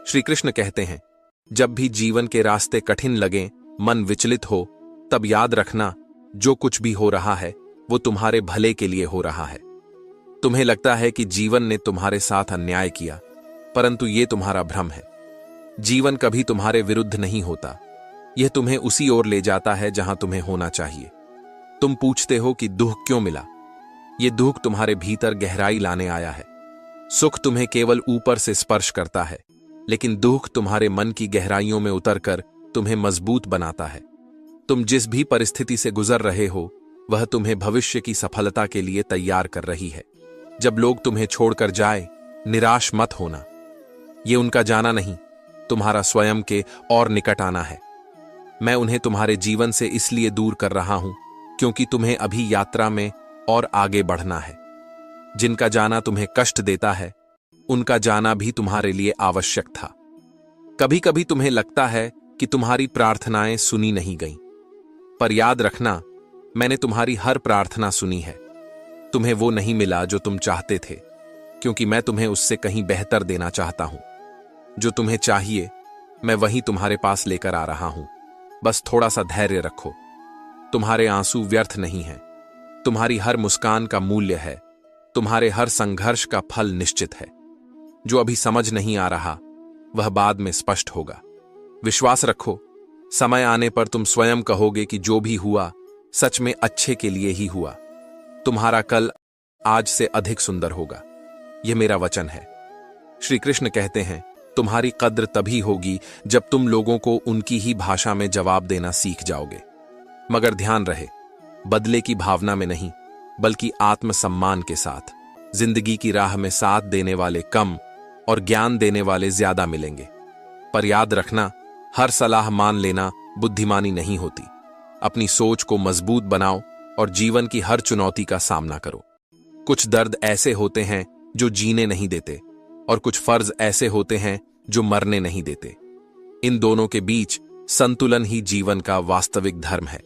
श्री कृष्ण कहते हैं, जब भी जीवन के रास्ते कठिन लगें, मन विचलित हो, तब याद रखना, जो कुछ भी हो रहा है वो तुम्हारे भले के लिए हो रहा है। तुम्हें लगता है कि जीवन ने तुम्हारे साथ अन्याय किया, परंतु ये तुम्हारा भ्रम है। जीवन कभी तुम्हारे विरुद्ध नहीं होता, यह तुम्हें उसी ओर ले जाता है जहां तुम्हें होना चाहिए। तुम पूछते हो कि दुख क्यों मिला? यह दुख तुम्हारे भीतर गहराई लाने आया है। सुख तुम्हें केवल ऊपर से स्पर्श करता है, लेकिन दुख तुम्हारे मन की गहराइयों में उतरकर तुम्हें मजबूत बनाता है। तुम जिस भी परिस्थिति से गुजर रहे हो, वह तुम्हें भविष्य की सफलता के लिए तैयार कर रही है। जब लोग तुम्हें छोड़कर जाए, निराश मत होना। ये उनका जाना नहीं, तुम्हारा स्वयं के और निकट आना है। मैं उन्हें तुम्हारे जीवन से इसलिए दूर कर रहा हूं क्योंकि तुम्हें अभी यात्रा में और आगे बढ़ना है। जिनका जाना तुम्हें कष्ट देता है, उनका जाना भी तुम्हारे लिए आवश्यक था। कभी कभी तुम्हें लगता है कि तुम्हारी प्रार्थनाएं सुनी नहीं गईं, पर याद रखना, मैंने तुम्हारी हर प्रार्थना सुनी है। तुम्हें वो नहीं मिला जो तुम चाहते थे, क्योंकि मैं तुम्हें उससे कहीं बेहतर देना चाहता हूं। जो तुम्हें चाहिए, मैं वहीं तुम्हारे पास लेकर आ रहा हूं। बस थोड़ा सा धैर्य रखो। तुम्हारे आंसू व्यर्थ नहीं हैं। तुम्हारी हर मुस्कान का मूल्य है। तुम्हारे हर संघर्ष का फल निश्चित है। जो अभी समझ नहीं आ रहा, वह बाद में स्पष्ट होगा। विश्वास रखो, समय आने पर तुम स्वयं कहोगे कि जो भी हुआ सच में अच्छे के लिए ही हुआ। तुम्हारा कल आज से अधिक सुंदर होगा, यह मेरा वचन है। श्री कृष्ण कहते हैं, तुम्हारी कद्र तभी होगी जब तुम लोगों को उनकी ही भाषा में जवाब देना सीख जाओगे। मगर ध्यान रहे, बदले की भावना में नहीं, बल्कि आत्मसम्मान के साथ। जिंदगी की राह में साथ देने वाले कम और ज्ञान देने वाले ज्यादा मिलेंगे। पर याद रखना, हर सलाह मान लेना बुद्धिमानी नहीं होती। अपनी सोच को मजबूत बनाओ और जीवन की हर चुनौती का सामना करो। कुछ दर्द ऐसे होते हैं जो जीने नहीं देते, और कुछ फर्ज ऐसे होते हैं जो मरने नहीं देते। इन दोनों के बीच संतुलन ही जीवन का वास्तविक धर्म है।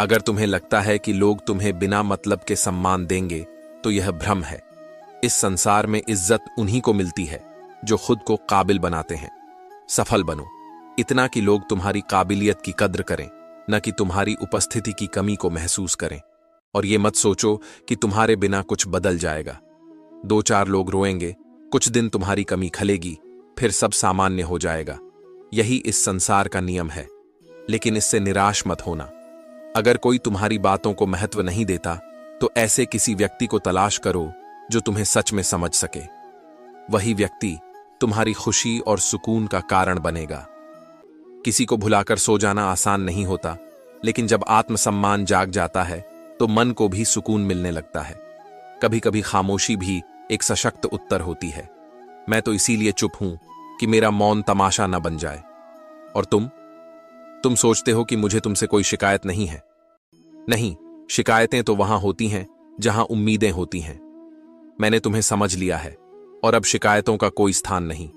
अगर तुम्हें लगता है कि लोग तुम्हें बिना मतलब के सम्मान देंगे, तो यह भ्रम है। इस संसार में इज्जत उन्हीं को मिलती है जो खुद को काबिल बनाते हैं। सफल बनो, इतना कि लोग तुम्हारी काबिलियत की कद्र करें, न कि तुम्हारी उपस्थिति की कमी को महसूस करें। और ये मत सोचो कि तुम्हारे बिना कुछ बदल जाएगा। 2-4 लोग रोएंगे, कुछ दिन तुम्हारी कमी खलेगी, फिर सब सामान्य हो जाएगा। यही इस संसार का नियम है। लेकिन इससे निराश मत होना। अगर कोई तुम्हारी बातों को महत्व नहीं देता, तो ऐसे किसी व्यक्ति को तलाश करो जो तुम्हें सच में समझ सके। वही व्यक्ति तुम्हारी खुशी और सुकून का कारण बनेगा। किसी को भुलाकर सो जाना आसान नहीं होता, लेकिन जब आत्मसम्मान जाग जाता है तो मन को भी सुकून मिलने लगता है। कभी कभी खामोशी भी एक सशक्त उत्तर होती है। मैं तो इसीलिए चुप हूं कि मेरा मौन तमाशा न बन जाए। और तुम सोचते हो कि मुझे तुमसे कोई शिकायत नहीं है। नहीं, शिकायतें तो वहां होती हैं जहां उम्मीदें होती हैं। मैंने तुम्हें समझ लिया है और अब शिकायतों का कोई स्थान नहीं।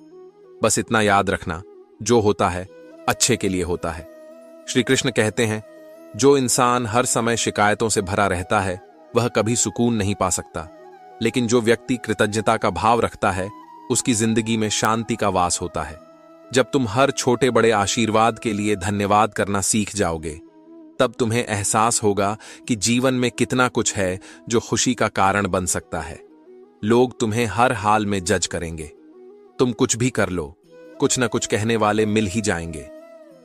बस इतना याद रखना, जो होता है अच्छे के लिए होता है। श्री कृष्ण कहते हैं, जो इंसान हर समय शिकायतों से भरा रहता है, वह कभी सुकून नहीं पा सकता। लेकिन जो व्यक्ति कृतज्ञता का भाव रखता है, उसकी जिंदगी में शांति का वास होता है। जब तुम हर छोटे बड़े आशीर्वाद के लिए धन्यवाद करना सीख जाओगे, तब तुम्हें एहसास होगा कि जीवन में कितना कुछ है जो खुशी का कारण बन सकता है। लोग तुम्हें हर हाल में जज करेंगे। तुम कुछ भी कर लो, कुछ न कुछ कहने वाले मिल ही जाएंगे।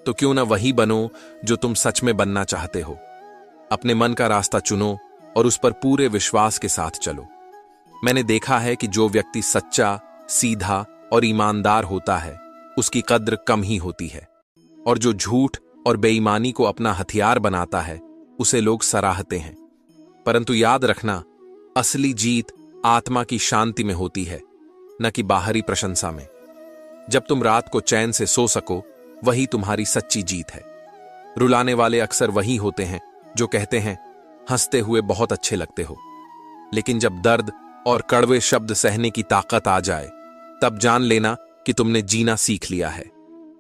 तो क्यों न वही बनो जो तुम सच में बनना चाहते हो। अपने मन का रास्ता चुनो और उस पर पूरे विश्वास के साथ चलो। मैंने देखा है कि जो व्यक्ति सच्चा, सीधा और ईमानदार होता है, उसकी कद्र कम ही होती है। और जो झूठ और बेईमानी को अपना हथियार बनाता है, उसे लोग सराहते हैं। परंतु याद रखना, असली जीत आत्मा की शांति में होती है, न कि बाहरी प्रशंसा में। जब तुम रात को चैन से सो सको, वही तुम्हारी सच्ची जीत है। रुलाने वाले अक्सर वही होते हैं जो कहते हैं, हंसते हुए बहुत अच्छे लगते हो। लेकिन जब दर्द और कड़वे शब्द सहने की ताकत आ जाए, तब जान लेना कि तुमने जीना सीख लिया है।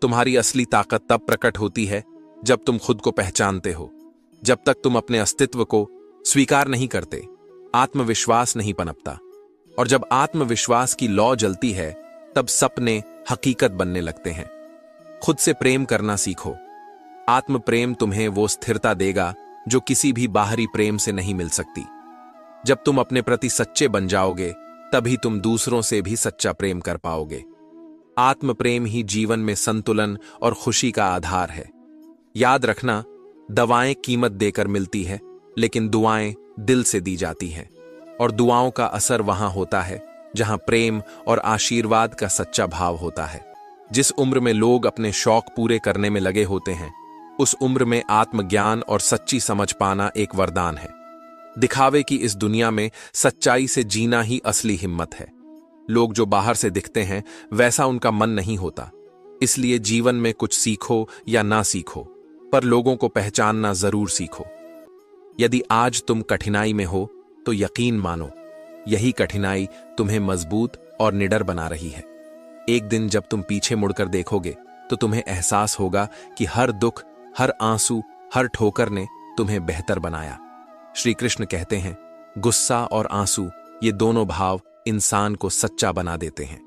तुम्हारी असली ताकत तब प्रकट होती है जब तुम खुद को पहचानते हो। जब तक तुम अपने अस्तित्व को स्वीकार नहीं करते, आत्मविश्वास नहीं पनपता। और जब आत्मविश्वास की लौ जलती है, तब तब सपने हकीकत बनने लगते हैं। खुद से प्रेम करना सीखो। आत्म प्रेम तुम्हें वो स्थिरता देगा जो किसी भी बाहरी प्रेम से नहीं मिल सकती। जब तुम अपने प्रति सच्चे बन जाओगे, तभी तुम दूसरों से भी सच्चा प्रेम कर पाओगे। आत्म प्रेम ही जीवन में संतुलन और खुशी का आधार है। याद रखना, दवाएं कीमत देकर मिलती है, लेकिन दुआएं दिल से दी जाती हैं। और दुआओं का असर वहां होता है जहां प्रेम और आशीर्वाद का सच्चा भाव होता है। जिस उम्र में लोग अपने शौक पूरे करने में लगे होते हैं, उस उम्र में आत्मज्ञान और सच्ची समझ पाना एक वरदान है। दिखावे की इस दुनिया में सच्चाई से जीना ही असली हिम्मत है। लोग जो बाहर से दिखते हैं, वैसा उनका मन नहीं होता। इसलिए जीवन में कुछ सीखो या ना सीखो, पर लोगों को पहचानना जरूर सीखो। यदि आज तुम कठिनाई में हो, तो यकीन मानो, यही कठिनाई तुम्हें मजबूत और निडर बना रही है। एक दिन जब तुम पीछे मुड़कर देखोगे, तो तुम्हें एहसास होगा कि हर दुख, हर आंसू, हर ठोकर ने तुम्हें बेहतर बनाया। श्री कृष्ण कहते हैं, गुस्सा और आंसू, ये दोनों भाव इंसान को सच्चा बना देते हैं।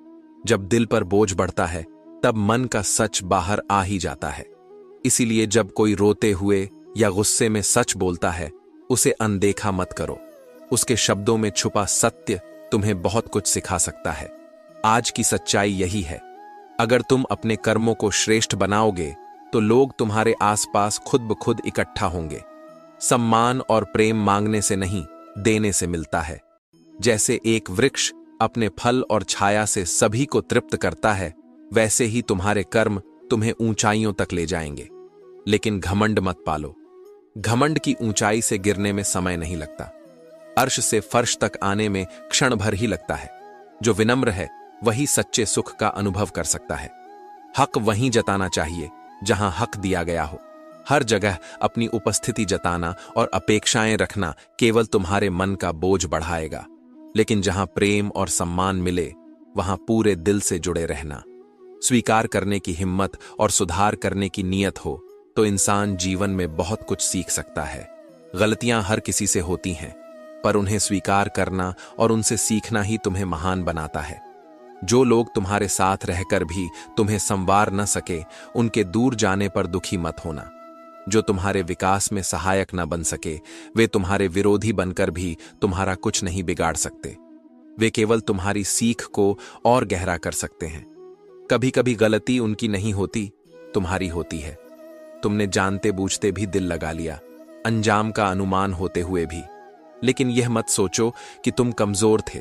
जब दिल पर बोझ बढ़ता है, तब मन का सच बाहर आ ही जाता है। इसीलिए जब कोई रोते हुए या गुस्से में सच बोलता है, उसे अनदेखा मत करो। उसके शब्दों में छुपा सत्य तुम्हें बहुत कुछ सिखा सकता है। आज की सच्चाई यही है, अगर तुम अपने कर्मों को श्रेष्ठ बनाओगे, तो लोग तुम्हारे आसपास खुद ब खुद इकट्ठा होंगे। सम्मान और प्रेम मांगने से नहीं, देने से मिलता है। जैसे एक वृक्ष अपने फल और छाया से सभी को तृप्त करता है, वैसे ही तुम्हारे कर्म तुम्हें ऊंचाइयों तक ले जाएंगे। लेकिन घमंड मत पालो। घमंड की ऊंचाई से गिरने में समय नहीं लगता। अर्श से फर्श तक आने में क्षण भर ही लगता है। जो विनम्र है, वही सच्चे सुख का अनुभव कर सकता है। हक वहीं जताना चाहिए जहां हक दिया गया हो। हर जगह अपनी उपस्थिति जताना और अपेक्षाएं रखना केवल तुम्हारे मन का बोझ बढ़ाएगा। लेकिन जहां प्रेम और सम्मान मिले, वहां पूरे दिल से जुड़े रहना। स्वीकार करने की हिम्मत और सुधार करने की नीयत हो, तो इंसान जीवन में बहुत कुछ सीख सकता है। गलतियां हर किसी से होती हैं, पर उन्हें स्वीकार करना और उनसे सीखना ही तुम्हें महान बनाता है। जो लोग तुम्हारे साथ रहकर भी तुम्हें संवार न सके, उनके दूर जाने पर दुखी मत होना। जो तुम्हारे विकास में सहायक न बन सके, वे तुम्हारे विरोधी बनकर भी तुम्हारा कुछ नहीं बिगाड़ सकते। वे केवल तुम्हारी सीख को और गहरा कर सकते हैं। कभी कभी गलती उनकी नहीं होती, तुम्हारी होती है। तुमने जानते बूझते भी दिल लगा लिया, अंजाम का अनुमान होते हुए भी। लेकिन यह मत सोचो कि तुम कमजोर थे।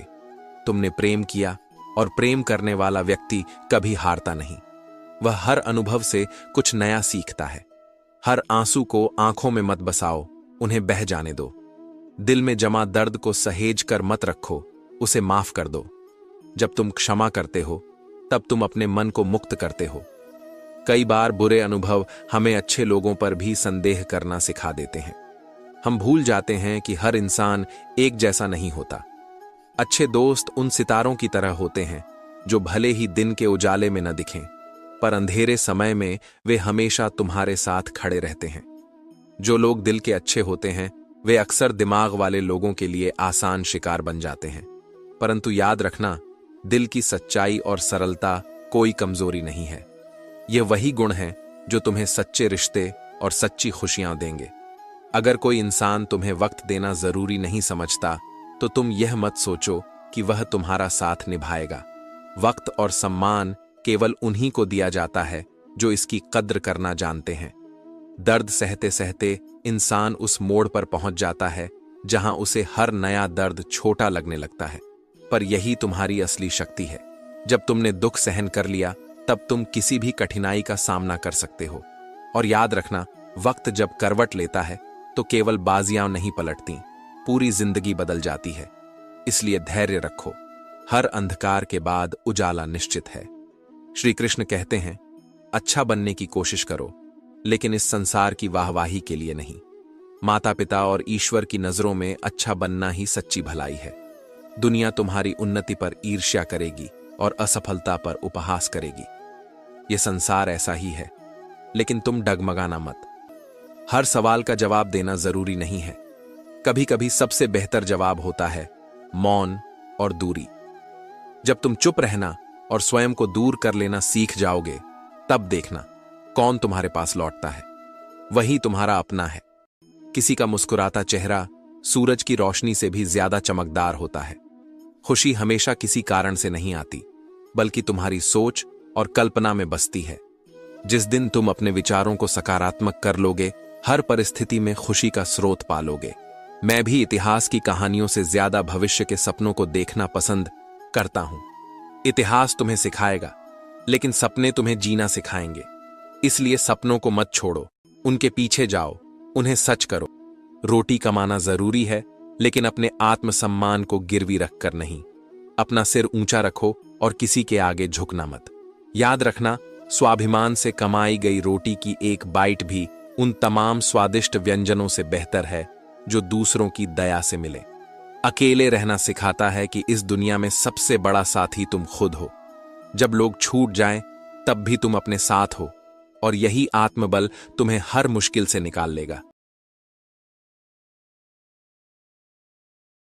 तुमने प्रेम किया, और प्रेम करने वाला व्यक्ति कभी हारता नहीं। वह हर अनुभव से कुछ नया सीखता है। हर आंसू को आंखों में मत बसाओ, उन्हें बह जाने दो। दिल में जमा दर्द को सहेज कर मत रखो, उसे माफ कर दो। जब तुम क्षमा करते हो, तब तुम अपने मन को मुक्त करते हो। कई बार बुरे अनुभव हमें अच्छे लोगों पर भी संदेह करना सिखा देते हैं। हम भूल जाते हैं कि हर इंसान एक जैसा नहीं होता। अच्छे दोस्त उन सितारों की तरह होते हैं जो भले ही दिन के उजाले में न दिखें, पर अंधेरे समय में वे हमेशा तुम्हारे साथ खड़े रहते हैं। जो लोग दिल के अच्छे होते हैं, वे अक्सर दिमाग वाले लोगों के लिए आसान शिकार बन जाते हैं। परंतु याद रखना, दिल की सच्चाई और सरलता कोई कमजोरी नहीं है। ये वही गुण हैं जो तुम्हें सच्चे रिश्ते और सच्ची खुशियां देंगे। अगर कोई इंसान तुम्हें वक्त देना जरूरी नहीं समझता, तो तुम यह मत सोचो कि वह तुम्हारा साथ निभाएगा। वक्त और सम्मान केवल उन्हीं को दिया जाता है जो इसकी कद्र करना जानते हैं। दर्द सहते सहते इंसान उस मोड़ पर पहुंच जाता है जहां उसे हर नया दर्द छोटा लगने लगता है। पर यही तुम्हारी असली शक्ति है। जब तुमने दुख सहन कर लिया, तब तुम किसी भी कठिनाई का सामना कर सकते हो। और याद रखना, वक्त जब करवट लेता है, तो केवल बाजियां नहीं पलटती, पूरी जिंदगी बदल जाती है। इसलिए धैर्य रखो, हर अंधकार के बाद उजाला निश्चित है। श्री कृष्ण कहते हैं, अच्छा बनने की कोशिश करो, लेकिन इस संसार की वाहवाही के लिए नहीं। माता पिता और ईश्वर की नजरों में अच्छा बनना ही सच्ची भलाई है। दुनिया तुम्हारी उन्नति पर ईर्ष्या करेगी और असफलता पर उपहास करेगी। यह संसार ऐसा ही है, लेकिन तुम डगमगाना मत। हर सवाल का जवाब देना जरूरी नहीं है। कभी कभी सबसे बेहतर जवाब होता है मौन और दूरी। जब तुम चुप रहना और स्वयं को दूर कर लेना सीख जाओगे, तब देखना कौन तुम्हारे पास लौटता है। वही तुम्हारा अपना है। किसी का मुस्कुराता चेहरा सूरज की रोशनी से भी ज्यादा चमकदार होता है। खुशी हमेशा किसी कारण से नहीं आती, बल्कि तुम्हारी सोच और कल्पना में बसती है। जिस दिन तुम अपने विचारों को सकारात्मक कर लोगे, हर परिस्थिति में खुशी का स्रोत पालोगे। मैं भी इतिहास की कहानियों से ज्यादा भविष्य के सपनों को देखना पसंद करता हूं। इतिहास तुम्हें सिखाएगा, लेकिन सपने तुम्हें जीना सिखाएंगे। इसलिए सपनों को मत छोड़ो, उनके पीछे जाओ, उन्हें सच करो। रोटी कमाना जरूरी है, लेकिन अपने आत्मसम्मान को गिरवी रखकर नहीं। अपना सिर ऊंचा रखो और किसी के आगे झुकना मत। याद रखना, स्वाभिमान से कमाई गई रोटी की एक बाइट भी उन तमाम स्वादिष्ट व्यंजनों से बेहतर है जो दूसरों की दया से मिले। अकेले रहना सिखाता है कि इस दुनिया में सबसे बड़ा साथी तुम खुद हो। जब लोग छूट जाएं, तब भी तुम अपने साथ हो, और यही आत्मबल तुम्हें हर मुश्किल से निकाल लेगा।